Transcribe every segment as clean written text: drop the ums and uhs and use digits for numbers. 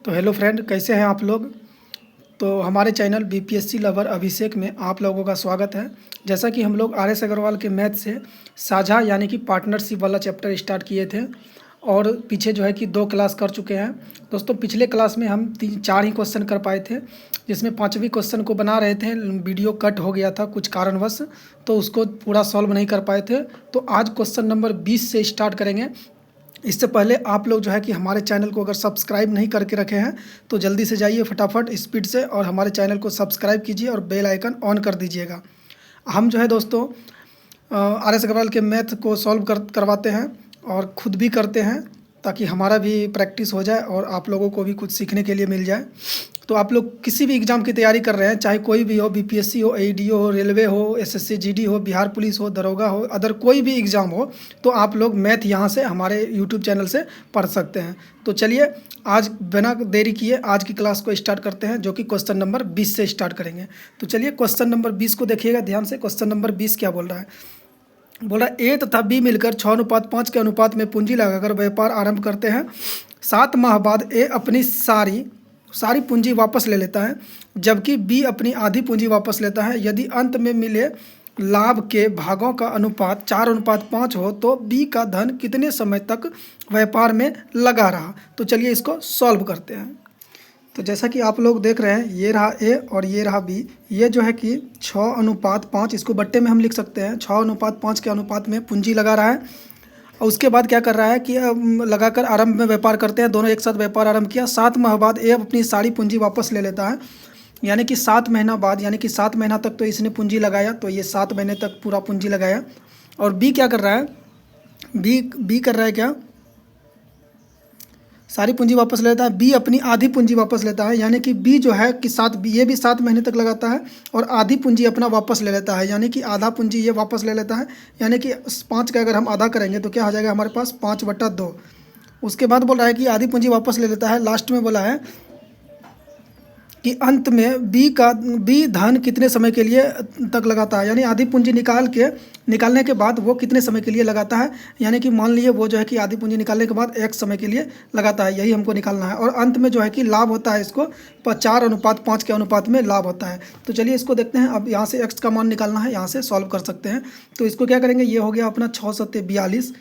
तो hello friend, कैसे हैं आप लोग। तो हमारे चैनल बीपीएससी लवर अभिषेक में आप लोगों का स्वागत है। जैसा कि हम लोग RS अग्रवाल के मैथ से साझा यानी कि पार्टनरशिप वाला चैप्टर स्टार्ट किए थे और पीछे जो है कि 2 क्लास कर चुके हैं। दोस्तों, पिछले क्लास में हम 3-4 ही क्वेश्चन कर पाए थे, जिसमें 5वीं क्वेश्चन को बना रहे थे, वीडियो कट हो गया था कुछ कारणवश, तो उसको पूरा सॉल्व नहीं कर पाए थे। तो आज क्वेश्चन नंबर 20 से स्टार्ट करेंगे। इससे पहले आप लोग जो है कि हमारे चैनल को अगर सब्सक्राइब नहीं करके रखे हैं तो जल्दी से जाइए फटाफट स्पीड से और हमारे चैनल को सब्सक्राइब कीजिए और बेल आइकन ऑन कर दीजिएगा। हम जो है दोस्तों RS अग्रवाल के मैथ को सॉल्व करवाते हैं और ख़ुद भी करते हैं, ताकि हमारा भी प्रैक्टिस हो जाए और आप लोगों को भी कुछ सीखने के लिए मिल जाए। तो आप लोग किसी भी एग्ज़ाम की तैयारी कर रहे हैं, चाहे कोई भी हो, बीपीएससी हो, AEDO हो, रेलवे हो, SSC GD हो, बिहार पुलिस हो, दरोगा हो, अदर कोई भी एग्ज़ाम हो, तो आप लोग मैथ यहाँ से हमारे यूट्यूब चैनल से पढ़ सकते हैं। तो चलिए आज बिना देरी किए आज की क्लास को स्टार्ट करते हैं, जो कि क्वेश्चन नंबर 20 से स्टार्ट करेंगे। तो चलिए क्वेश्चन नंबर 20 को देखिएगा ध्यान से। क्वेश्चन नंबर 20 क्या बोल रहा है? बोल रहा है A तथा B मिलकर 6:5 के अनुपात में पूंजी लगाकर व्यापार आरंभ करते हैं। 7 माह बाद A अपनी सारी पूंजी वापस ले लेता है, जबकि B अपनी आधी पूंजी वापस लेता है। यदि अंत में मिले लाभ के भागों का अनुपात 4:5 हो तो B का धन कितने समय तक व्यापार में लगा रहा। तो चलिए इसको सॉल्व करते हैं। तो जैसा कि आप लोग देख रहे हैं, ये रहा A और ये रहा B। ये जो है कि 6:5, इसको बट्टे में हम लिख सकते हैं। 6:5 के अनुपात में पूंजी लगा रहा है और उसके बाद क्या कर रहा है कि लगाकर आरंभ में व्यापार करते हैं। दोनों एक साथ व्यापार आरंभ किया। 7 माह बाद A अपनी सारी पूंजी वापस ले लेता है, यानी कि 7 महीना बाद, यानी कि 7 महीना तक तो इसने पूंजी लगाया, तो ये 7 महीने तक पूरा पूंजी लगाया। और B क्या कर रहा है? बी कर रहा है क्या? सारी पूंजी वापस लेता है। B अपनी आधी पूंजी वापस लेता है, यानी कि B जो है कि ये भी 7 महीने तक लगाता है और आधी पूंजी अपना वापस ले लेता है, यानी कि आधा पूंजी ये वापस ले लेता है। यानी कि 5 का अगर हम आधा करेंगे तो क्या हो जाएगा हमारे पास? 5/2। उसके बाद बोल रहा है कि आधी पूंजी वापस ले लेता है। लास्ट में बोला है कि अंत में B धन कितने समय के लिए तक लगाता है, यानी आधी पूंजी निकालने के बाद वो कितने समय के लिए लगाता है। यानी कि मान लीजिए वो जो है कि आधी पूंजी निकालने के बाद X समय के लिए लगाता है, यही हमको निकालना है। और अंत में जो है कि लाभ होता है, इसको 4:5 के अनुपात में लाभ होता है। तो चलिए इसको देखते हैं। अब यहाँ से X का मान निकालना है, यहाँ से सॉल्व कर सकते हैं। तो इसको क्या करेंगे, ये हो गया अपना 6×7=42,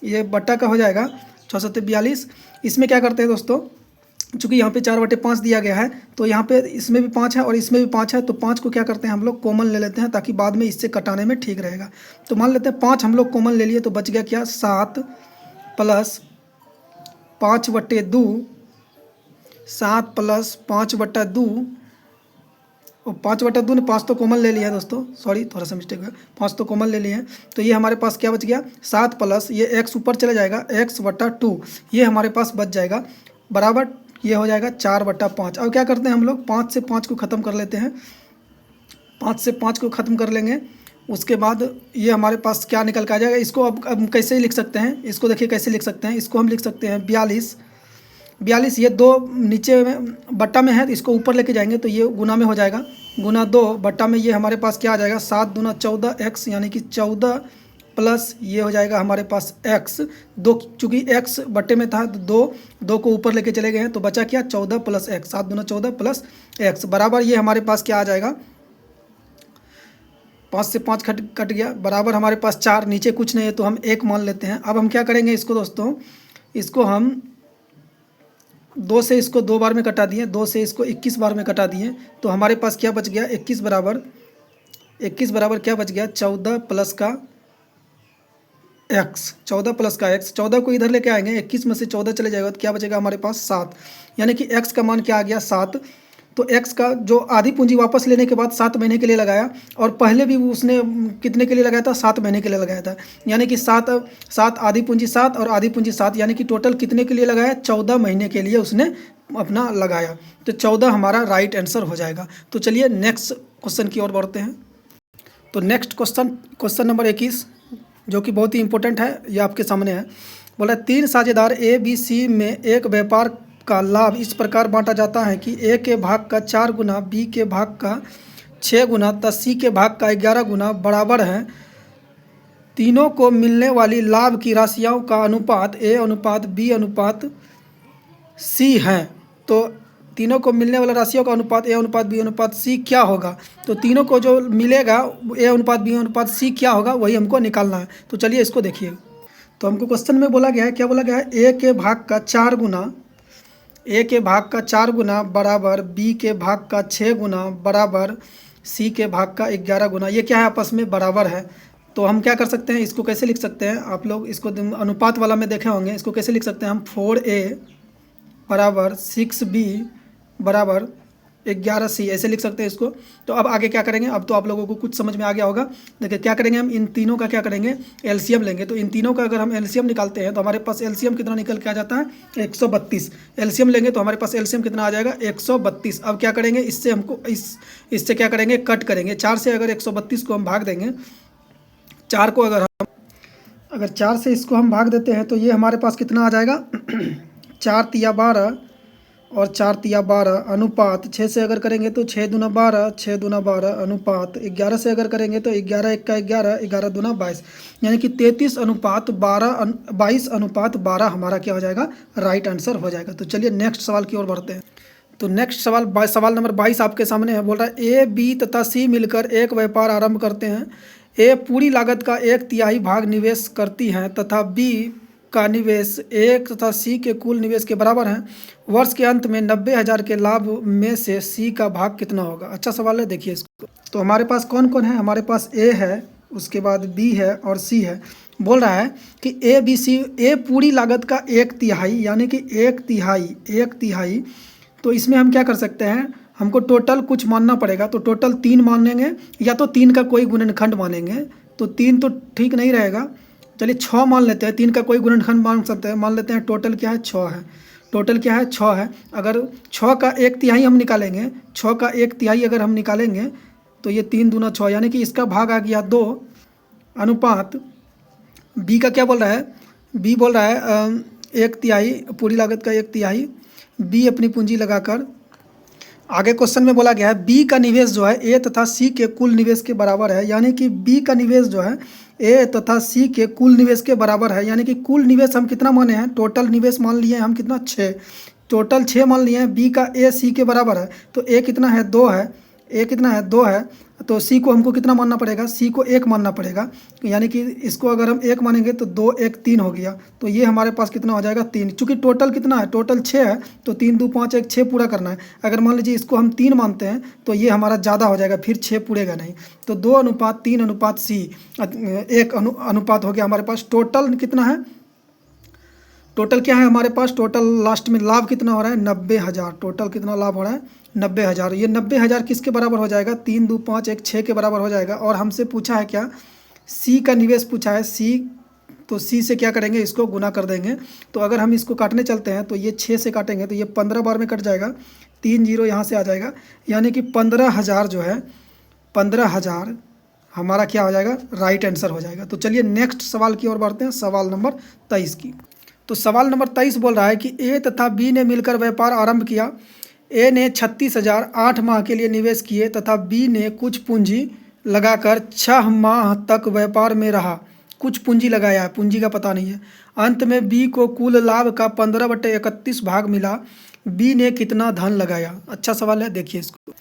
ये बट्टा का हो जाएगा 6×7=42। इसमें क्या करते हैं दोस्तों, चूँकि यहाँ पे 4/5 दिया गया है, तो यहाँ पे इसमें भी 5 है और इसमें भी 5 है, तो 5 को क्या करते हैं हम लोग कॉमन ले लेते हैं, ताकि बाद में इससे कटाने में ठीक रहेगा। तो मान लेते हैं 5 हम लोग कॉमन ले लिए, तो बच गया क्या? 7 + 5/2, 7 + 5/2 और 5/2 ने 5 तो कॉमन ले लिया है दोस्तों, सॉरी थोड़ा सा मिस्टेक है, 5 तो कॉमन ले लिए हैं। तो ये हमारे पास क्या बच गया? 7 प्लस ये x ऊपर चले जाएगा, x/2, ये हमारे पास बच जाएगा, बराबर ये हो जाएगा 4/5। अब क्या करते हैं हम लोग, 5 से 5 को ख़त्म कर लेते हैं। 5 से 5 को ख़त्म कर लेंगे, उसके बाद ये हमारे पास क्या निकल के आ जाएगा। इसको अब कैसे लिख सकते हैं, इसको देखिए कैसे लिख सकते हैं। इसको हम लिख सकते हैं 42, ये 2 नीचे में बट्टा में है, तो इसको ऊपर लेके जाएंगे तो ये गुना में हो जाएगा, गुना 2 बट्टा में ये हमारे पास क्या आ जाएगा? 7 दूना 14x, यानी कि 14 प्लस ये हो जाएगा हमारे पास x 2, चूँकि x बट्टे में था तो 2 को ऊपर लेके चले गए हैं, तो बचा क्या? 14 + x, 7 दूना 14 प्लस x, बराबर ये हमारे पास क्या आ जाएगा? 5 से 5 कट गया, बराबर हमारे पास 4, नीचे कुछ नहीं है तो हम 1 मान लेते हैं। अब हम क्या करेंगे इसको दोस्तों, इसको हम 2 से इसको 2 बार में कटा दिए, 2 से इसको 21 बार में कटा दिए, तो हमारे पास क्या बच गया? 21 बराबर क्या बच गया? 14 प्लस का x, 14 प्लस का x, 14 को इधर लेके आएंगे, 21 में से 14 चले जाएगा तो क्या बचेगा हमारे पास? 7, यानी कि x का मान क्या आ गया? 7। तो x का जो आधी पूंजी वापस लेने के बाद 7 महीने के लिए लगाया, और पहले भी उसने कितने के लिए लगाया था? 7 महीने के लिए लगाया था, यानी कि 7 आधी पूंजी 7 और आधी पूंजी 7, यानी कि टोटल कितने के लिए लगाया? 14 महीने के लिए उसने अपना लगाया, तो 14 हमारा राइट आंसर हो जाएगा। तो चलिए नेक्स्ट क्वेश्चन की ओर बढ़ते हैं। तो नेक्स्ट क्वेश्चन नंबर 21, जो कि बहुत ही इंपॉर्टेंट है, ये आपके सामने है। बोला 3 साझेदार ABC में एक व्यापार का लाभ इस प्रकार बांटा जाता है कि A के भाग का 4 गुना, B के भाग का 6 गुना तथा C के भाग का 11 गुना बराबर है। तीनों को मिलने वाली लाभ की राशियों का अनुपात A अनुपात B अनुपात सी हैं, तो तीनों को मिलने वाला राशियों का अनुपात ए अनुपात बी अनुपात सी क्या होगा। तो तीनों को जो मिलेगा ए अनुपात बी अनुपात सी क्या होगा वही हमको निकालना है। तो चलिए इसको देखिए। तो हमको क्वेश्चन में बोला गया है, क्या बोला गया है, ए के भाग का 4 गुना, ए के भाग का 4 गुना बराबर बी के भाग का 6 गुना बराबर सी के भाग का 11 गुना। ये क्या है, आपस में बराबर है। तो हम क्या कर सकते हैं, इसको कैसे लिख सकते हैं, आप लोग इसको अनुपात वाला में देखे होंगे, इसको कैसे लिख सकते हैं हम, 4a बराबर 6b बराबर 11c, ऐसे लिख सकते हैं इसको। तो अब आगे क्या करेंगे, अब तो आप लोगों को कुछ समझ में आ गया होगा। देखिए क्या करेंगे, हम इन तीनों का क्या करेंगे, एलसीएम लेंगे। तो इन तीनों का अगर हम एलसीएम निकालते हैं तो हमारे पास एलसीएम कितना निकल के आ जाता है, 132। एलसीएम लेंगे तो हमारे पास एलसीएम कितना आ जाएगा, 132। अब क्या करेंगे, इससे हमको इससे क्या करेंगे, कट करेंगे। 4 से अगर 132 को हम भाग देंगे, 4 को अगर 4 से इसको हम भाग देते हैं तो ये हमारे पास कितना आ जाएगा 4 तिया 12 और 4 तिया 12 अनुपात 6 से अगर करेंगे तो 6 दूना 12, 6 दूना 12 अनुपात 11 से अगर करेंगे तो 11 एक का 11, 11 दूना 22, यानी कि 33 अनुपात 12 22 अनुपात 12 हमारा क्या हो जाएगा, राइट आंसर हो जाएगा। तो चलिए नेक्स्ट सवाल की ओर बढ़ते हैं। तो नेक्स्ट सवाल नंबर 22 आपके सामने है। बोल रहा है ए बी तथा सी मिलकर एक व्यापार आरंभ करते हैं। ए पूरी लागत का 1/3 भाग निवेश करती हैं तथा बी का निवेश 1 तथा सी के कुल निवेश के बराबर है। वर्ष के अंत में 90,000 के लाभ में से सी का भाग कितना होगा। अच्छा सवाल है, देखिए इसको। तो हमारे पास कौन कौन है, हमारे पास ए है, उसके बाद बी है और सी है। बोल रहा है कि ए बी सी, ए पूरी लागत का 1/3 यानी कि 1/3, तो इसमें हम क्या कर सकते हैं, हमको टोटल कुछ मानना पड़ेगा। तो टोटल 3 मानेंगे या तो 3 का कोई गुणनखंड मानेंगे। तो 3 तो ठीक नहीं रहेगा, चलिए 6 मान लेते हैं। 3 का कोई गुणनखंड मान सकते हैं, मान लेते हैं टोटल क्या है, 6 है। टोटल क्या है, 6 है। अगर 6 का 1/3 हम निकालेंगे, 6 का 1/3 अगर हम निकालेंगे तो ये 3 दूना 6, यानी कि इसका भाग आ गया 2 अनुपात बी का क्या बोल रहा है, बी बोल रहा है 1/3 पूरी लागत का 1/3। बी अपनी पूंजी लगाकर आगे क्वेश्चन में बोला गया है बी का निवेश जो है ए तथा सी के कुल निवेश के बराबर है, यानी कि बी का निवेश जो है ए तथा सी के कुल निवेश के बराबर है। यानी कि कुल निवेश हम कितना माने हैं, टोटल निवेश मान लिए हम कितना, 6, टोटल 6 मान लिए हैं। बी का ए सी के बराबर है, तो ए कितना है, 2 है, ए कितना है, 2 है। तो सी को हमको कितना मानना पड़ेगा, सी को 1 मानना पड़ेगा, यानी कि इसको अगर हम 1 मानेंगे तो 2 1 3 हो गया। तो ये हमारे पास कितना हो जाएगा, 3। चूँकि टोटल कितना है, टोटल 6 है, तो 3 2 5 1 6 पूरा करना है। अगर मान लीजिए इसको हम 3 मानते हैं तो ये हमारा ज़्यादा हो जाएगा, फिर 6 पूरेगा नहीं। तो 2 अनुपात 3 अनुपात सी 1 अनुपात हो गया हमारे पास। टोटल कितना है, टोटल क्या है हमारे पास, टोटल लास्ट में लाभ कितना हो रहा है, 90,000। टोटल कितना लाभ हो रहा है, 90,000। ये 90,000 किसके बराबर हो जाएगा, 3 2 5 1 6 के बराबर हो जाएगा। और हमसे पूछा है क्या, सी का निवेश पूछा है, सी, तो सी से क्या करेंगे, इसको गुना कर देंगे। तो अगर हम इसको काटने चलते हैं तो ये 6 से काटेंगे तो ये 15 बार में कट जाएगा, 3 0 यहाँ से आ जाएगा, यानी कि 15,000 जो है, 15,000 हमारा क्या हो जाएगा, राइट आंसर हो जाएगा। तो चलिए नेक्स्ट सवाल की ओर बढ़ते हैं, सवाल नंबर 23 की। तो सवाल नंबर 23 बोल रहा है कि ए तथा बी ने मिलकर व्यापार आरंभ किया। ए ने 36,000 8 माह के लिए निवेश किए तथा बी ने कुछ पूंजी लगाकर 6 माह तक व्यापार में रहा। कुछ पूंजी लगाया है, पूंजी का पता नहीं है। अंत में बी को कुल लाभ का 15/31 भाग मिला। बी ने कितना धन लगाया। अच्छा सवाल है, देखिए इसको।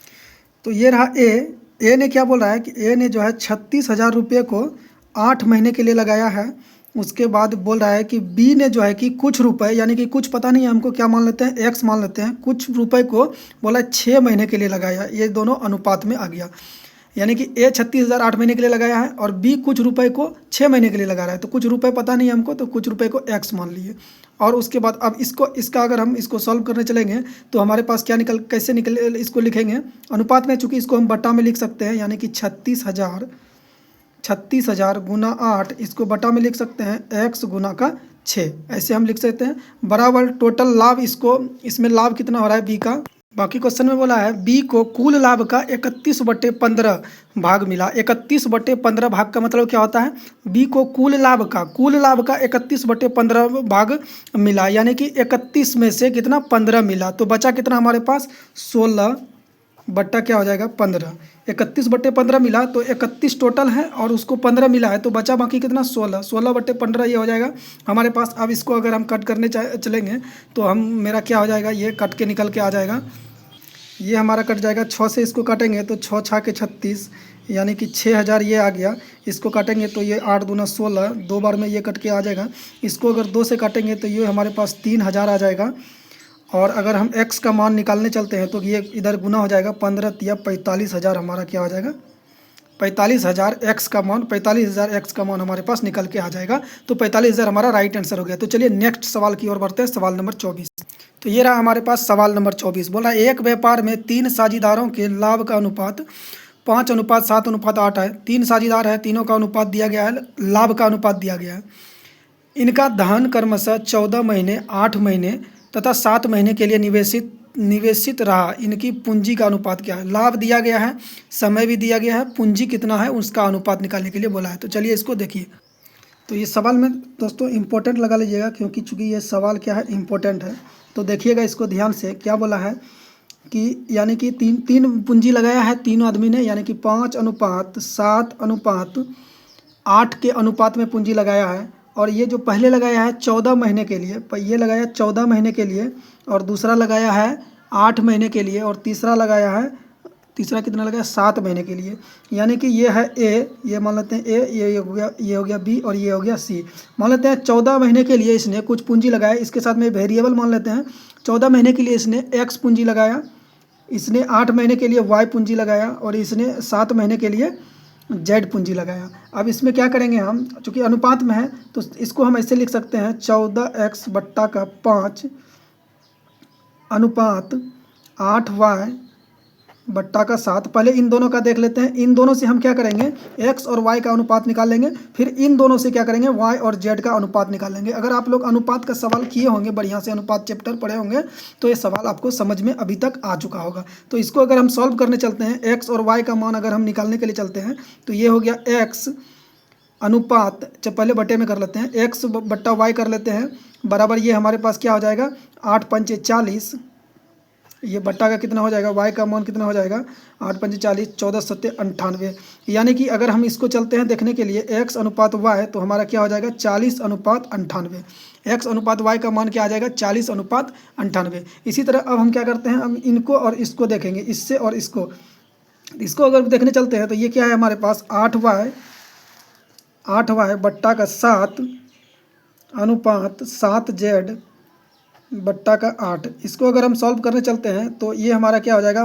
तो ये रहा ए ने क्या बोल रहा है कि ए ने जो है 36,000 रुपये को 8 महीने के लिए लगाया है। उसके बाद बोल रहा है कि बी ने जो है कि कुछ रुपए, यानी कि कुछ पता नहीं है हमको, क्या मान लेते हैं, एक्स मान लेते हैं, कुछ रुपए को बोला 6 महीने के लिए लगाया। ये दोनों अनुपात में आ गया, यानी कि ए 36,000 8 महीने के लिए लगाया है और बी कुछ रुपए को 6 महीने के लिए लगा रहा है। तो कुछ रुपए पता नहीं है हमको, तो कुछ रुपए को एक्स मान लिए। और उसके बाद अब इसका अगर हम इसको सॉल्व करने चलेंगे तो हमारे पास क्या कैसे निकल, इसको लिखेंगे अनुपात में, चूँकि इसको हम बट्टा में लिख सकते हैं, यानी कि 36,000 गुना 8, इसको बटा में लिख सकते हैं x गुना का 6, ऐसे हम लिख सकते हैं। बराबर टोटल लाभ, इसमें लाभ कितना हो रहा है बी का। बाकी क्वेश्चन में बोला है बी को कुल लाभ का 31/15 भाग मिला। 31/15 भाग का मतलब क्या होता है, बी को कुल लाभ का 31/15 भाग मिला, यानी कि 31 में से कितना 15 मिला। तो बचा कितना हमारे पास 16 बट्टा क्या हो जाएगा 15। 31/15 मिला तो 31 टोटल है और उसको 15 मिला है तो बचा बाकी कितना 16। 16/15 ये हो जाएगा हमारे पास। अब इसको अगर हम कट करने चलेंगे तो हम मेरा क्या हो जाएगा, ये कट के निकल के आ जाएगा। ये हमारा कट जाएगा 6 से, इसको काटेंगे तो 6 6 के 36 यानी कि 6000 ये आ गया। इसको काटेंगे तो ये 8 दूना 16, 2 बार में ये कट के आ जाएगा। इसको अगर 2 से काटेंगे तो ये हमारे पास 3000 आ जाएगा। और अगर हम x का मान निकालने चलते हैं तो ये इधर गुना हो जाएगा 15 या 45,000 हमारा क्या हो जाएगा 45,000 x का मान 45,000 x का मान हमारे पास निकल के आ जाएगा। तो 45,000 हमारा राइट आंसर हो गया। तो चलिए नेक्स्ट सवाल की ओर बढ़ते हैं, सवाल नंबर 24। तो ये रहा हमारे पास सवाल नंबर 24। बोला एक व्यापार में 3 साझेदारों के लाभ का अनुपात 5:7:8 है। 3 साझेदार है, तीनों का अनुपात दिया गया है, लाभ का अनुपात दिया गया है। इनका धन क्रमशः 14 महीने, 8 महीने तथा 7 महीने के लिए निवेशित रहा। इनकी पूंजी का अनुपात क्या है। लाभ दिया गया है, समय भी दिया गया है, पूंजी कितना है उसका अनुपात निकालने के लिए बोला है। तो चलिए इसको देखिए। तो ये सवाल में दोस्तों इम्पोर्टेंट लगा लीजिएगा क्योंकि चूंकि ये सवाल क्या है इम्पोर्टेंट है। तो देखिएगा इसको ध्यान से। क्या बोला है कि यानी कि तीन पूंजी लगाया है तीनों आदमी ने, यानी कि 5:7:8 के अनुपात में पूंजी लगाया है। और ये जो पहले लगाया है 14 महीने के लिए, ये लगाया 14 महीने के लिए, और दूसरा लगाया है 8 महीने के लिए, और तीसरा लगाया है, तीसरा कितना लगाया 7 महीने के लिए। यानी कि ये है ए, ये मान लेते हैं ए, ये हो गया बी और ये हो गया सी। मान लेते हैं 14 महीने के लिए इसने कुछ पूंजी लगाया, इसके साथ में वेरिएबल मान लेते हैं। 14 महीने के लिए इसने एक्स पूंजी लगाया, इसने 8 महीने के लिए वाई पूंजी लगाया, और इसने 7 महीने के लिए जेड पूंजी लगाया। अब इसमें क्या करेंगे हम, चूँकि अनुपात में है तो इसको हम ऐसे लिख सकते हैं 14x/5 अनुपात 8y/7। पहले इन दोनों का देख लेते हैं। इन दोनों से हम क्या करेंगे x और y का अनुपात निकाल लेंगे, फिर इन दोनों से क्या करेंगे y और z का अनुपात निकाल लेंगे। अगर आप लोग अनुपात का सवाल किए होंगे, बढ़िया से अनुपात चैप्टर पढ़े होंगे, तो ये सवाल आपको समझ में अभी तक आ चुका होगा। तो इसको अगर हम सॉल्व करने चलते हैं, x और y का मान अगर हम निकालने के लिए चलते हैं तो ये हो गया x अनुपात, पहले बटे में कर लेते हैं, x/y कर लेते हैं, बराबर ये हमारे पास क्या हो जाएगा 8×5 = 40। ये बट्टा का कितना हो जाएगा, y का मान कितना हो जाएगा 8×5 = 40, 14×7 = 98। यानी कि अगर हम इसको चलते हैं देखने के लिए x अनुपात y, तो हमारा क्या हो जाएगा 40:98। x अनुपात y का मान क्या आ जाएगा 40:98। इसी तरह अब हम क्या करते हैं, हम इनको और इसको देखेंगे, इससे और इसको अगर देखने चलते हैं तो ये क्या है हमारे पास 8y/7 अनुपात 7z/8। इसको अगर हम सॉल्व करने चलते हैं तो ये हमारा क्या हो जाएगा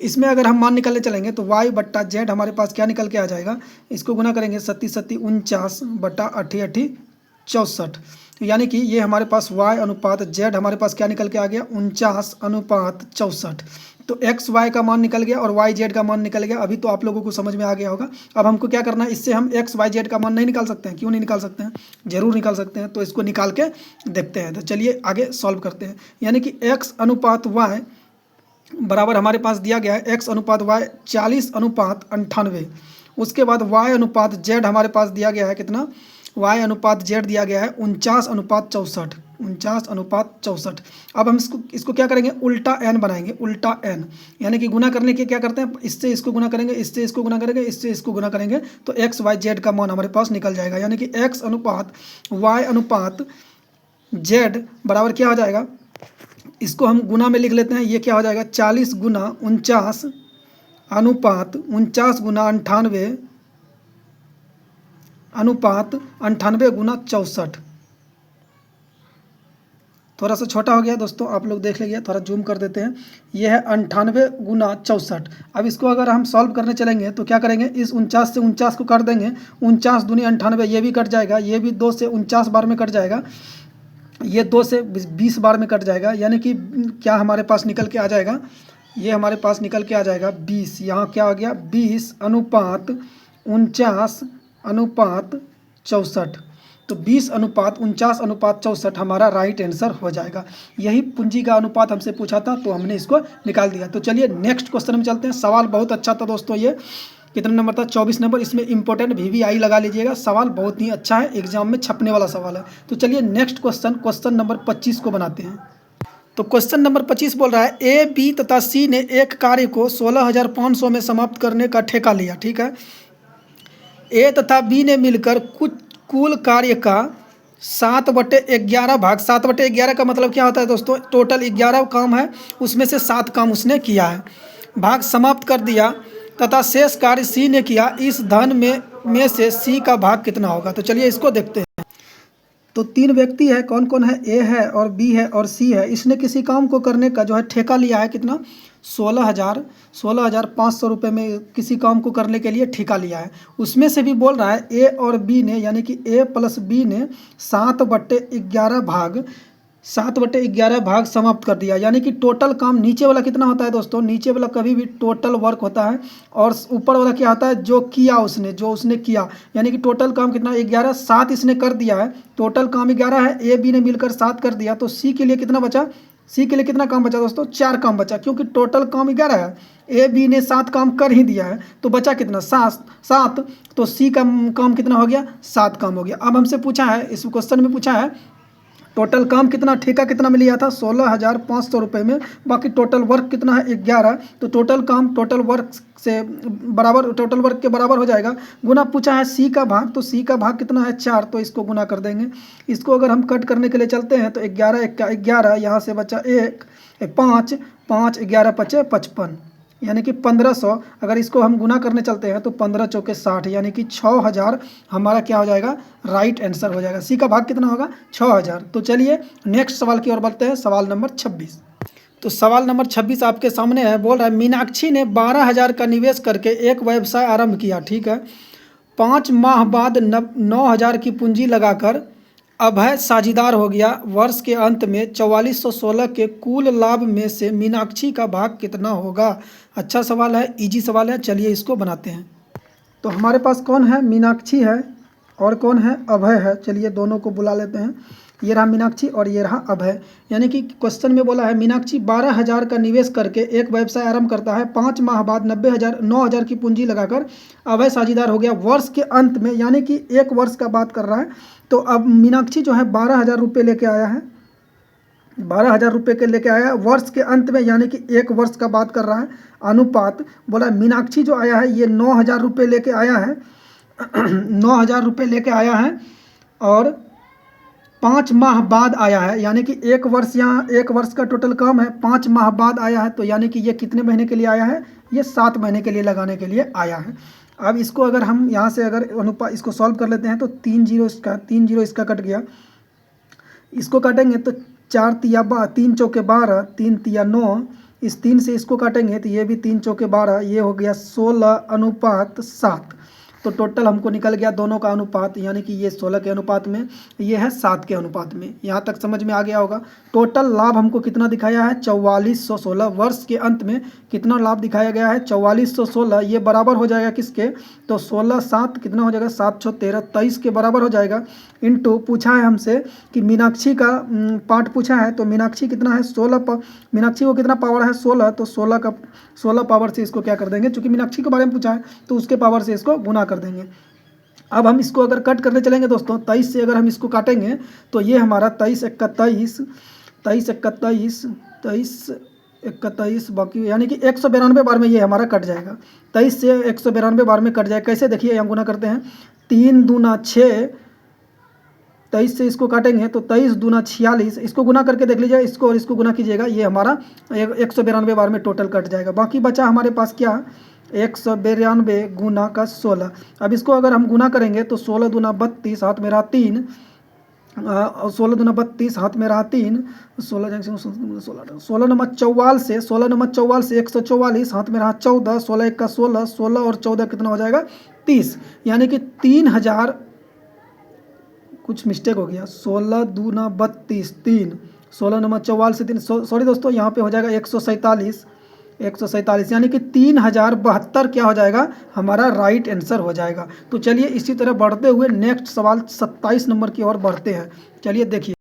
इसमें अगर हम मान निकालने चलेंगे तो y/z हमारे पास क्या निकल के आ जाएगा, इसको गुना करेंगे 37 49/8 64। यानी कि ये हमारे पास y अनुपात z हमारे पास क्या निकल के आ गया 49:64। तो x y का मान निकल गया और y z का मान निकल गया। अभी तो आप लोगों को समझ में आ गया होगा। अब हमको क्या करना है, इससे हम x y z का मान नहीं निकाल सकते हैं। क्यों नहीं निकाल सकते हैं, जरूर निकाल सकते हैं। तो इसको निकाल के देखते हैं। तो चलिए आगे सॉल्व करते हैं। यानी कि x अनुपात y बराबर हमारे पास दिया गया है x अनुपात y 40:98। उसके बाद y अनुपात z हमारे पास दिया गया है कितना, y अनुपात z दिया गया है 49:64। 49:64। अब हम इसको क्या करेंगे उल्टा n बनाएंगे, उल्टा n। यानी कि गुना करने के क्या करते हैं, इससे इसको गुना करेंगे, इससे इसको गुना करेंगे, इससे इसको गुना करेंगे, तो x y z का मान हमारे पास निकल जाएगा। यानी कि x अनुपात y अनुपात z बराबर क्या हो जाएगा, इसको हम गुना में लिख लेते हैं। ये क्या हो जाएगा 40 गुना 49 अनुपात 49 गुना 98 अनुपात 98 गुना 64। थोड़ा सा छोटा हो गया दोस्तों, आप लोग देख लीजिए, थोड़ा जूम कर देते हैं। ये है 98 गुना 64। अब इसको अगर हम सॉल्व करने चलेंगे तो क्या करेंगे, इस 49 से 49 को काट देंगे, 49 दूनी 98, ये भी कट जाएगा, ये भी 2 से 49 बार में कट जाएगा, ये 2 से 20 बार में कट जाएगा। यानी कि क्या हमारे पास निकल के आ जाएगा, ये हमारे पास निकल के आ जाएगा 20। यहाँ क्या हो गया 20 अनुपात 49 अनुपात 64। तो 20 अनुपात 49 अनुपात 64 हमारा राइट आंसर हो जाएगा। यही पूंजी का अनुपात हमसे पूछा था तो हमने इसको निकाल दिया। तो चलिए नेक्स्ट क्वेश्चन में चलते हैं। सवाल बहुत अच्छा था दोस्तों, ये कितना नंबर था 24 नंबर। इसमें इंपॉर्टेंट VVI लगा लीजिएगा, सवाल बहुत ही अच्छा है, एग्जाम में छपने वाला सवाल है। तो चलिए नेक्स्ट क्वेश्चन नंबर 25 को बनाते हैं। तो क्वेश्चन नंबर 25 बोल रहा है ए, बी तथा सी ने एक कार्य को 16,500 में समाप्त करने का ठेका लिया। ठीक है, ए तथा बी ने मिलकर कुल कार्य का 7/11 भाग, 7/11 का मतलब क्या होता है दोस्तों, टोटल 11 काम है, उसमें से 7 काम उसने किया है, भाग समाप्त कर दिया तथा शेष कार्य सी ने किया। इस धन में से सी का भाग कितना होगा। तो चलिए इसको देखते हैं। तो 3 व्यक्ति है, कौन कौन है, ए है और बी है और सी है। इसने किसी काम को करने का जो है ठेका लिया है, कितना, 16,500 रुपये में किसी काम को करने के लिए ठेका लिया है। उसमें से भी बोल रहा है ए और बी ने, यानी कि ए प्लस बी ने 7/11 भाग समाप्त कर दिया। यानी कि टोटल काम नीचे वाला कितना होता है दोस्तों, नीचे वाला कभी भी टोटल वर्क होता है और ऊपर वाला क्या होता है, जो किया उसने, जो उसने किया। यानी कि टोटल काम कितना, 11, 7 इसने कर दिया है, टोटल काम 11 है, ए बी ने मिलकर 7 कर दिया। तो सी के लिए कितना बचा, सी के लिए कितना काम बचा दोस्तों, 4 काम बचा, क्योंकि टोटल काम 11 है, ए बी ने 7 काम कर ही दिया है, तो बचा कितना, 7। तो सी का काम कितना हो गया, 7 काम हो गया। अब हमसे पूछा है, इस क्वेश्चन में पूछा है टोटल काम कितना, ठेका कितना में लिया था, 16,500 रुपये में, बाकी टोटल वर्क कितना है, 11। तो टोटल काम टोटल वर्क से बराबर, टोटल वर्क के बराबर हो जाएगा। गुना पूछा है सी का भाग, तो सी का भाग कितना है, 4, तो इसको गुना कर देंगे। इसको अगर हम कट करने के लिए चलते हैं तो 11 यहाँ से बचा 5, 11 पचे 55, यानी कि 1500। अगर इसको हम गुना करने चलते हैं तो 15 चौके 60, यानी कि 6,000 हमारा क्या हो जाएगा, राइट आंसर हो जाएगा। सी का भाग कितना होगा, 6,000। तो चलिए नेक्स्ट सवाल की ओर बढ़ते हैं, सवाल नंबर 26। तो सवाल नंबर 26 आपके सामने है, बोल रहा है मीनाक्षी ने 12,000 का निवेश करके एक व्यवसाय आरंभ किया। ठीक है, 5 माह बाद 9,000 की पूंजी लगाकर अभय साझीदार हो गया। वर्ष के अंत में 4416 के कुल लाभ में से मीनाक्षी का भाग कितना होगा। अच्छा सवाल है, इजी सवाल है, चलिए इसको बनाते हैं। तो हमारे पास कौन है, मीनाक्षी है और कौन है, अभय है। चलिए दोनों को बुला लेते हैं। ये रहा मीनाक्षी और ये रहा अभय। यानी कि क्वेश्चन में बोला है मीनाक्षी 12,000 का निवेश करके एक व्यवसाय आरंभ करता है। 5 माह बाद 9,000 की पूंजी लगाकर अभय साझीदार हो गया वर्ष के अंत में, यानी कि 1 वर्ष का बात कर रहा है। तो अब मीनाक्षी जो है 12,000 रुपये लेके आया है, 12,000 रुपये के लेके आया है वर्ष के अंत में, यानी कि 1 वर्ष का बात कर रहा है। अनुपात बोला मीनाक्षी जो आया है ये 9,000 रुपये लेके आया है 9,000 रुपये लेके आया है और 5 माह बाद आया है, यानी कि 1 वर्ष, यहाँ 1 वर्ष का टोटल काम है, 5 माह बाद आया है। तो यानी कि ये कितने महीने के लिए आया है, ये 7 महीने के लिए लगाने के लिए आया है। अब इसको अगर हम यहाँ से अगर अनुपात इसको सॉल्व कर लेते हैं तो 3 जीरो इसका कट गया। इसको काटेंगे तो 3 चौके 12, 3 तिया 9, इस 3 से इसको काटेंगे तो ये भी 3 चौके 12, ये हो गया 16:7। तो टोटल हमको निकल गया दोनों का अनुपात, यानी कि ये 16 के अनुपात में, ये है 7 के अनुपात में। यहाँ तक समझ में आ गया होगा। टोटल लाभ हमको कितना दिखाया है, 4416। वर्ष के अंत में कितना लाभ दिखाया गया है, 4416। ये बराबर हो जाएगा किसके, तो 16 7 कितना हो जाएगा, 7 6 13 23 के बराबर हो जाएगा। इनटू पूछा है हमसे कि मीनाक्षी का पार्ट पूछा है, तो मीनाक्षी कितना है, 16 मीनाक्षी को कितना पावर है, 16। तो 16 पावर से इसको क्या कर देंगे, चूँकि मीनाक्षी के बारे में पूछा है तो उसके पावर से इसको गुना कर देंगे। अब हम इसको अगर कट करने चलेंगे दोस्तों, 23 से अगर हम इसको काटेंगे तो ये हमारा 23 31, बाकी यानी कि 192 बार में ये हमारा कट जाएगा। 23 से 192 बार में कट जाएगा। कैसे, देखिए हम गुना करते हैं, 3 दूना 6, 23 से इसको काटेंगे तो 23 दूना 46, इसको गुना करके देख लीजिए, इसको और इसको गुना कीजिएगा, ये हमारा 192 बार में टोटल कट जाएगा। बाकी बचा हमारे पास क्या, 192 गुना का 16। अब इसको अगर हम गुना करेंगे तो 16 दूना 32, हाथ में रहा 3, 16 दूना 32, हाथ में रहा 3, 16 नंबर 44 से 144, हाथ में रहा 14, 16 1 का 16, 16 और 14 कितना हो जाएगा, 30, यानी कि 3000, कुछ मिस्टेक हो गया, 16 दूना 32 3, 16 नंबर 44 से 3, सॉरी दोस्तों, यहाँ पे हो जाएगा 147, यानी कि 3072 क्या हो जाएगा, हमारा राइट आंसर हो जाएगा। तो चलिए इसी तरह बढ़ते हुए नेक्स्ट सवाल 27 नंबर की ओर बढ़ते हैं। चलिए देखिए,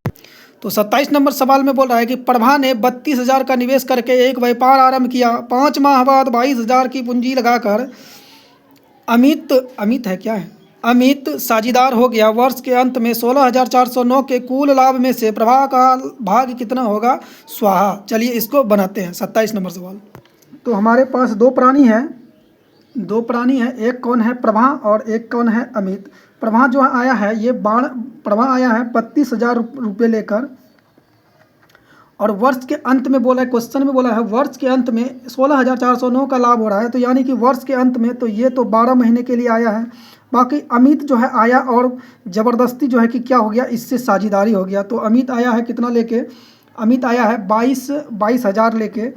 तो 27 नंबर सवाल में बोल रहा है कि प्रभा ने 32,000 का निवेश करके एक व्यापार आरंभ किया। 5 माह बाद 22,000 की पूंजी लगाकर अमित है, क्या है, अमित साझीदार हो गया। वर्ष के अंत में 16,409 के कुल लाभ में से प्रभा का भाग कितना होगा? स्वाहा। चलिए इसको बनाते हैं। 27 नंबर सवाल। तो हमारे पास दो प्राणी हैं, एक कौन है? प्रभा और एक कौन है? अमित। प्रभा जो आया है ये प्रभा आया है 32,000 रुपये लेकर, और वर्ष के अंत में बोला है, क्वेश्चन में बोला है वर्ष के अंत में 16,409 का लाभ हो रहा है, तो यानी कि वर्ष के अंत में, तो ये तो 12 महीने के लिए आया है। बाकी अमित जो है आया और ज़बरदस्ती जो है कि क्या हो गया, इससे साझेदारी हो गया। तो अमित आया है कितना लेके? अमित आया है 22,000 लेके,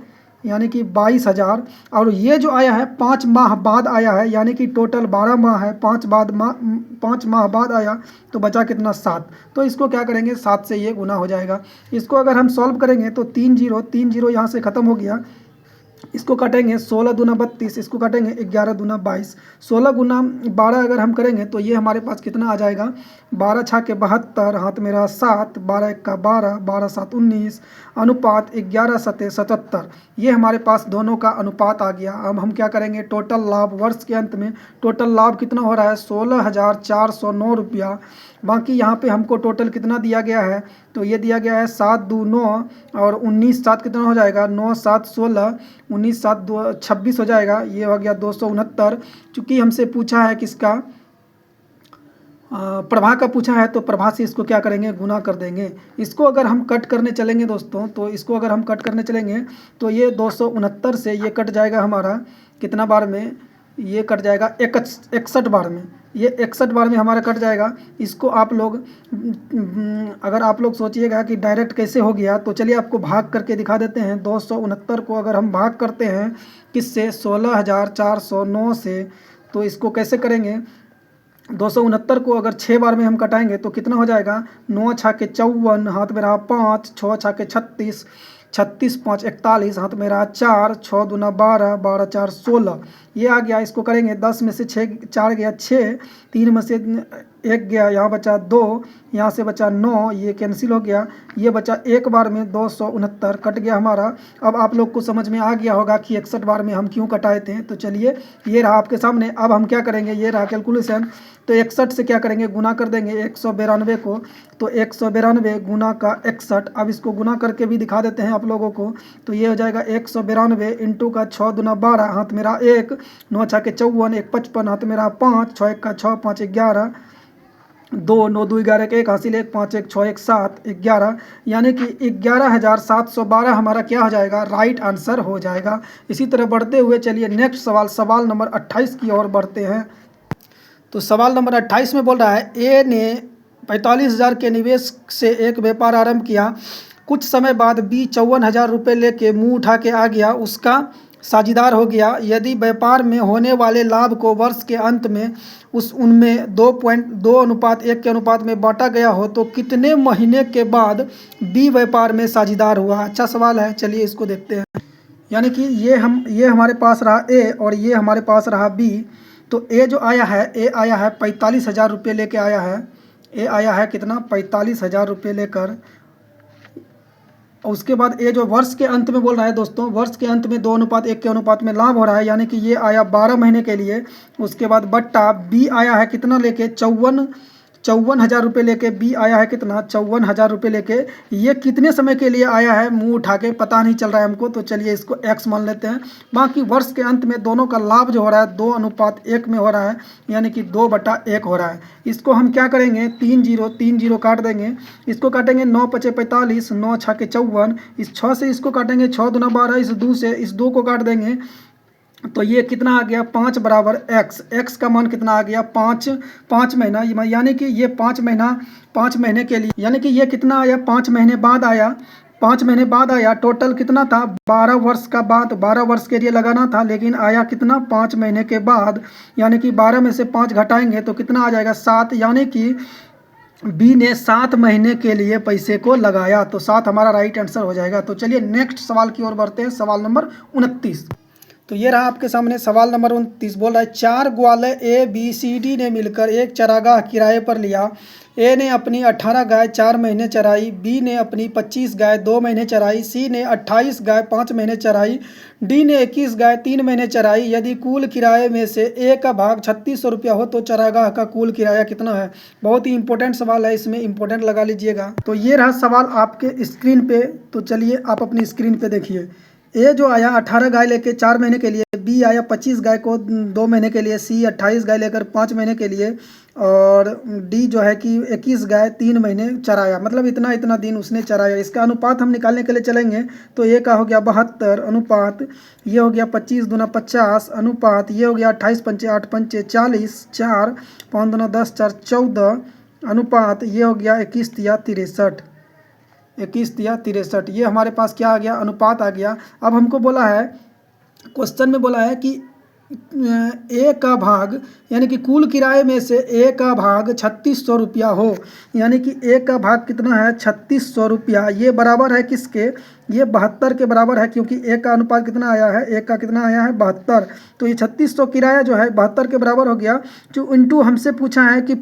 यानी कि 22,000, और ये जो आया है 5 माह बाद आया है, यानी कि टोटल 12 माह है, 5 माह बाद आया, तो बचा कितना? 7। तो इसको क्या करेंगे? 7 से ये गुना हो जाएगा। इसको अगर हम सॉल्व करेंगे तो 3 जीरो यहाँ से ख़त्म हो गया। इसको काटेंगे 16 दूना 32, इसको काटेंगे 11 दूना 22, 16 गुना 12 अगर हम करेंगे तो ये हमारे पास कितना आ जाएगा? 12 छाके 72, हाथ में रहा 7, 12 एक का 12, 12 7 19, अनुपात 11 सते 77। ये हमारे पास दोनों का अनुपात आ गया। अब हम क्या करेंगे? टोटल लाभ वर्ष के अंत में टोटल लाभ कितना हो रहा है? 16,409 रुपया। बाकी यहाँ पे हमको टोटल कितना दिया गया है? तो ये दिया गया है 7 2 9 और 19 7 कितना हो जाएगा? 9 7 16, 19 7 2 26 हो जाएगा। ये हो गया 269। चूँकि हमसे पूछा है किसका? प्रभा का पूछा है, तो प्रभा से इसको क्या करेंगे? गुना कर देंगे। इसको अगर हम कट करने चलेंगे दोस्तों, तो इसको अगर हम कट करने चलेंगे तो ये 269 से ये कट जाएगा हमारा कितना बार में? ये कट जाएगा 61 बार में। ये 61 बार में हमारा कट जाएगा। इसको आप लोग अगर आप लोग सोचिएगा कि डायरेक्ट कैसे हो गया, तो चलिए आपको भाग करके दिखा देते हैं। 269 को अगर हम भाग करते हैं किससे? 16,409 से, तो इसको कैसे करेंगे? 269 को अगर 6 बार में हम कटाएंगे तो कितना हो जाएगा? 9 छाके 54, हाथ में रहा 5, 6 छाके 36, 36 5 41, हाथ में रहा 4, 6 दूना 12, 12 4 16, ये आ गया। इसको करेंगे 10 में से 4 गया 6, 3 में से 1 गया, यहाँ बचा 2, यहाँ से बचा 9, ये कैंसिल हो गया, ये बचा एक बार में 269 कट गया हमारा। अब आप लोग को समझ में आ गया होगा कि 61 बार में हम क्यों कटाए थे। तो चलिए ये रहा आपके सामने। अब हम क्या करेंगे? ये रहा कैलकुलेशन। तो 61 से क्या करेंगे? गुना कर देंगे 192 को। तो 192 गुना का 61, अब इसको गुना करके भी दिखा देते हैं आप लोगों को। तो ये हो जाएगा 192 इंटू का 6 दूना 12, हाथ मेरा 1, 9 छाके 54, 1 55, हाथ मेरा 5, 6 1 का 6, 5 11, 2 9 2 11 के 1 हासिल 1 5 1 6 1 7 11, यानी कि 11,712 हमारा क्या हो जाएगा? राइट आंसर हो जाएगा। इसी तरह बढ़ते हुए चलिए नेक्स्ट सवाल, सवाल नंबर 28 की ओर बढ़ते हैं। तो सवाल नंबर 28 में बोल रहा है ए ने 45,000 के निवेश से एक व्यापार आरंभ किया। कुछ समय बाद बी 54,000 रुपये लेके मुंह उठा के आ गया, उसका साझीदार हो गया। यदि व्यापार में होने वाले लाभ को वर्ष के अंत में उनमें 2.2:1 के अनुपात में बांटा गया हो तो कितने महीने के बाद बी व्यापार में साझीदार हुआ? अच्छा सवाल है, चलिए इसको देखते हैं। यानी कि ये हमारे पास रहा ए और ये हमारे पास रहा बी। तो ए जो आया है, ए आया है 45,000 रुपये लेके आया है। ए आया है कितना? 45,000 रुपये लेकर। उसके बाद ये जो वर्ष के अंत में बोल रहा है दोस्तों, वर्ष के अंत में 2:1 के अनुपात में लाभ हो रहा है, यानी कि ये आया 12 महीने के लिए। उसके बाद बट्टा बी आया है कितना लेके? 54,000 रुपये लेके बी आया है कितना? 54,000 रुपये लेके। ये कितने समय के लिए आया है? मुंह उठा के पता नहीं चल रहा है हमको, तो चलिए इसको x मान लेते हैं। बाकी वर्ष के अंत में दोनों का लाभ जो हो रहा है 2:1 में हो रहा है, यानी कि 2/1 हो रहा है। इसको हम क्या करेंगे? 3 0 काट देंगे। इसको काटेंगे 9 5 45, 9 6 54, इस 6 से इसको काटेंगे 6 दूना 12, इस 2 से इस 2 को काट देंगे। तो ये कितना आ गया? 5 बराबर x का मान कितना आ गया? 5 महीना, यानी कि ये 5 महीने के लिए, यानी कि ये कितना आया? 5 महीने बाद आया। 5 महीने बाद आया। टोटल कितना था? 12 वर्ष का बाद, 12 वर्ष के लिए लगाना था, लेकिन आया कितना? 5 महीने के बाद, यानी कि 12 में से 5 घटाएंगे तो कितना आ जाएगा? 7, यानी कि बी ने 7 महीने के लिए पैसे को लगाया। तो 7 हमारा राइट आंसर हो जाएगा। तो चलिए नेक्स्ट सवाल की ओर बढ़ते हैं, सवाल नंबर 29। तो ये रहा आपके सामने सवाल नंबर 29। बोल रहा है 4 ग्वाले ABCD ने मिलकर एक चरागाह किराए पर लिया। ए ने अपनी 18 गाय 4 महीने चराई, बी ने अपनी 25 गाय 2 महीने चराई, सी ने 28 गाय 5 महीने चराई, डी ने 21 गाय 3 महीने चराई। यदि कुल किराए में से ए का भाग 3600 रुपया हो तो चरागाह का कुल किराया कितना है। बहुत ही इंपॉर्टेंट सवाल है, इसमें इंपॉर्टेंट लगा लीजिएगा। तो ये रहा सवाल आपके स्क्रीन पे। तो चलिए आप अपनी स्क्रीन पे देखिए। ए जो आया 18 गाय लेके 4 महीने के लिए, बी आया 25 गाय को 2 महीने के लिए, सी 28 गाय लेकर 5 महीने के लिए, और डी जो है कि 21 गाय 3 महीने चराया, मतलब इतना इतना दिन उसने चराया। इसका अनुपात हम निकालने के लिए चलेंगे तो ये का हो गया 72 अनुपात, ये हो गया 25 दूना 50 अनुपात, ये हो गया 28 पंचे 8 पंचे 40, 4 5 दूना 10 4 14 अनुपात, ये हो गया 21 तिया 63, 21 तिया 63। ये हमारे पास क्या आ गया, अनुपात आ गया। अब हमको बोला है, क्वेश्चन में बोला है कि ए का भाग यानी कि कुल किराए में से ए का भाग 3600 रुपया हो, यानी कि ए का भाग कितना है 3600 रुपया। ये बराबर है किसके, ये 72 के बराबर है, क्योंकि ए का अनुपात कितना आया है, ए का कितना आया है 72। तो ये 3600 किराया जो है 72 के बराबर हो गया। जो इंटू हमसे पूछा है कि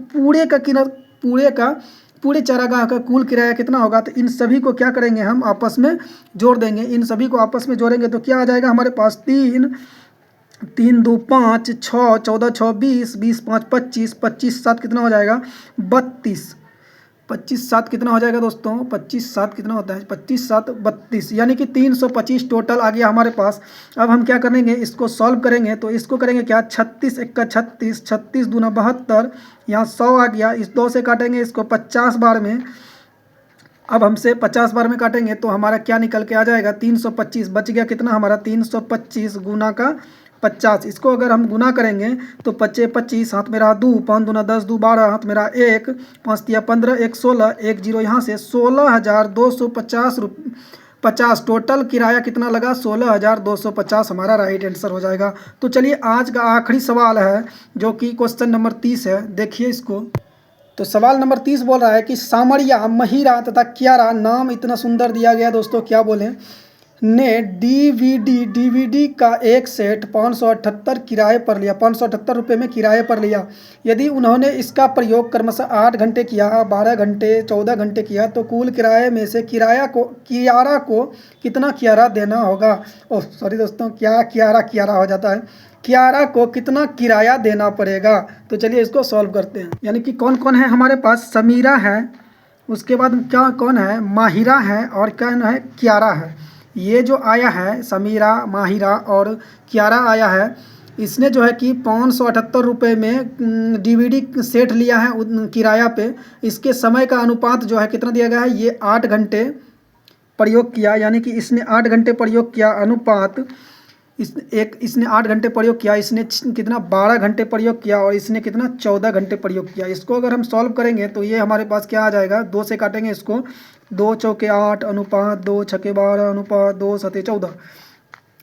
पूरे चारागाह का कुल किराया कितना होगा, तो इन सभी को क्या करेंगे, हम आपस में जोड़ देंगे। इन सभी को आपस में जोड़ेंगे तो क्या आ जाएगा हमारे पास, 3 3 2 5 6 14 6 20 20 5 25 25 7 कितना हो जाएगा 32, 25 7 कितना हो जाएगा दोस्तों, 25 7 कितना होता है, 25 7 32, यानी कि 325 टोटल आ गया हमारे पास। अब हम क्या करेंगे, इसको सॉल्व करेंगे। तो इसको करेंगे क्या, 36 1 का 36, 36 दूना 72, यहाँ 100 आ गया। इस 2 से काटेंगे इसको 50 बार में। अब हमसे 50 बार में काटेंगे तो हमारा क्या निकल के आ जाएगा, 325 बच गया। कितना हमारा 325 गुना का 50। इसको अगर हम गुना करेंगे तो 25 25 हाथ में रहा 2, 5 दूना 10 2 12 हाथ में रहा 1, 5 तिया 15 1 16 1 0, यहाँ से 16,250 टोटल किराया कितना लगा, 16,250 हमारा राइट आंसर हो जाएगा। तो चलिए आज का आखिरी सवाल है जो कि क्वेश्चन नंबर 30 है, देखिए इसको। तो सवाल नंबर 30 बोल रहा है कि सामरिया, महिरा तथा कियारा, नाम इतना सुंदर दिया गया दोस्तों, क्या बोलें, ने डीवीडी का एक सेट 578 किराए पर लिया, 578 रुपये में किराए पर लिया। यदि उन्होंने इसका प्रयोग क्रमशः 8 घंटे किया, 12 घंटे 14 घंटे किया तो कुल किराए में से कियारा को कितना किराया देना होगा। ओह सॉरी दोस्तों, क्या कियारा हो जाता है, कियारा को कितना किराया देना पड़ेगा। तो चलिए इसको सॉल्व करते हैं। यानी कि कौन कौन है हमारे पास, समीरा है, उसके बाद क्या कौन है, माहिरा है, और कौन है, कियारा है। ये जो आया है समीरा, माहिरा और कियारा आया है, इसने जो है कि 578 रुपये में डीवीडी सेट लिया है किराया पे। इसके समय का अनुपात जो है कितना दिया गया है, ये 8 घंटे प्रयोग किया, यानी कि इसने 8 घंटे प्रयोग किया। अनुपात इसने 8 घंटे प्रयोग किया, इसने कितना 12 घंटे प्रयोग किया, और इसने कितना 14 घंटे प्रयोग किया। इसको अगर हम सॉल्व करेंगे तो ये हमारे पास क्या आ जाएगा, 2 से काटेंगे इसको, 2 चौके 8 अनुपात 2 छके 12 अनुपात 2 सते 14,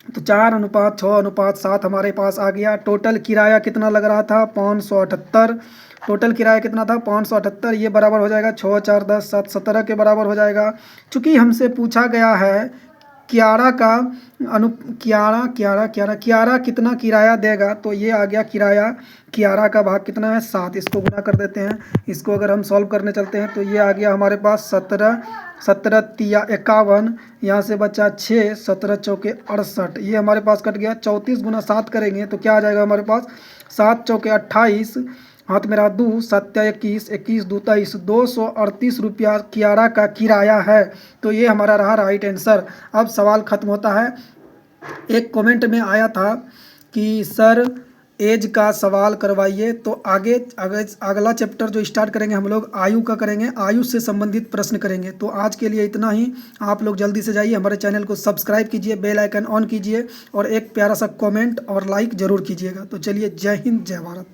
तो 4 अनुपात 6 अनुपात 7 हमारे पास आ गया। टोटल किराया कितना लग रहा था, 578। टोटल किराया कितना था, 578। ये बराबर हो जाएगा 6 4 10 7 17 के बराबर हो जाएगा। चूँकि हमसे पूछा गया है कियारा कितना किराया देगा, तो ये आ गया किराया, कियारा का भाग कितना है 7। इसको गुना कर देते हैं। इसको अगर हम सॉल्व करने चलते हैं तो ये आ गया हमारे पास 17 तिया 51, यहाँ से बचा 6, 17 चौके 68, ये हमारे पास कट गया। 34 गुना 7 करेंगे तो क्या आ जाएगा हमारे पास, 7 चौके 28, हाथ में रहा 2, 7 21, 21 2 23, 238 रुपया कियारा का किराया है। तो ये हमारा रहा राइट आंसर। अब सवाल ख़त्म होता है। एक कमेंट में आया था कि सर एज का सवाल करवाइए, तो आगे अगला चैप्टर जो स्टार्ट करेंगे हम लोग आयु का करेंगे, आयु से संबंधित प्रश्न करेंगे। तो आज के लिए इतना ही। आप लोग जल्दी से जाइए हमारे चैनल को सब्सक्राइब कीजिए, बेल आइकन ऑन कीजिए, और एक प्यारा सा कमेंट और लाइक ज़रूर कीजिएगा। तो चलिए, जय हिंद जय भारत।